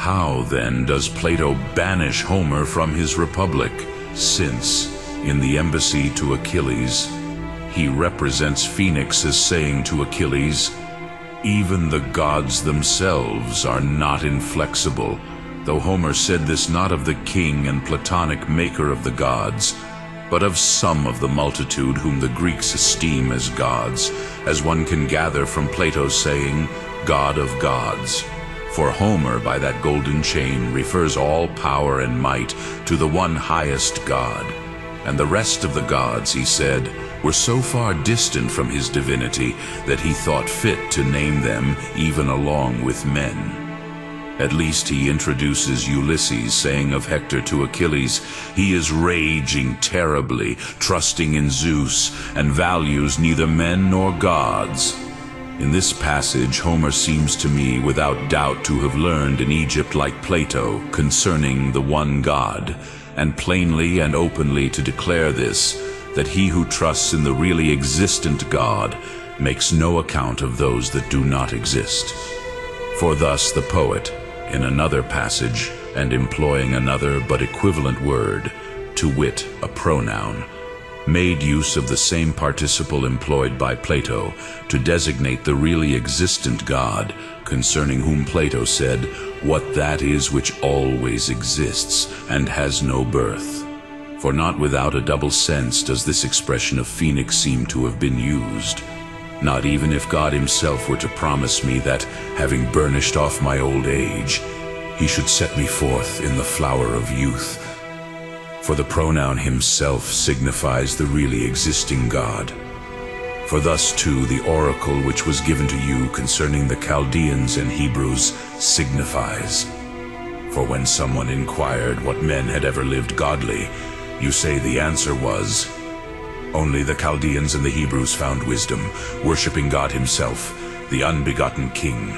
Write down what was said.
How, then, does Plato banish Homer from his Republic, since, in the embassy to Achilles, he represents Phoenix as saying to Achilles, "Even the gods themselves are not inflexible," though Homer said this not of the king and Platonic maker of the gods, but of some of the multitude whom the Greeks esteem as gods, as one can gather from Plato's saying, "God of gods." For Homer, by that golden chain, refers all power and might to the one highest God, and the rest of the gods, he said, were so far distant from his divinity that he thought fit to name them even along with men. At least he introduces Ulysses, saying of Hector to Achilles, "He is raging terribly, trusting in Zeus, and values neither men nor gods." In this passage, Homer seems to me without doubt to have learned in Egypt like Plato concerning the one God, and plainly and openly to declare this, that he who trusts in the really existent God makes no account of those that do not exist. For thus the poet, in another passage, and employing another but equivalent word, to wit, a pronoun, made use of the same participle employed by Plato to designate the really existent God, concerning whom Plato said, "What that is which always exists, and has no birth." For not without a double sense does this expression of Phoenix seem to have been used. Not even if God himself were to promise me that, having burnished off my old age, he should set me forth in the flower of youth. For the pronoun himself signifies the really existing God. For thus too the oracle which was given to you concerning the Chaldeans and Hebrews signifies. For when someone inquired what men had ever lived godly, you say the answer was, "Only the Chaldeans and the Hebrews found wisdom, worshipping God himself, the unbegotten King."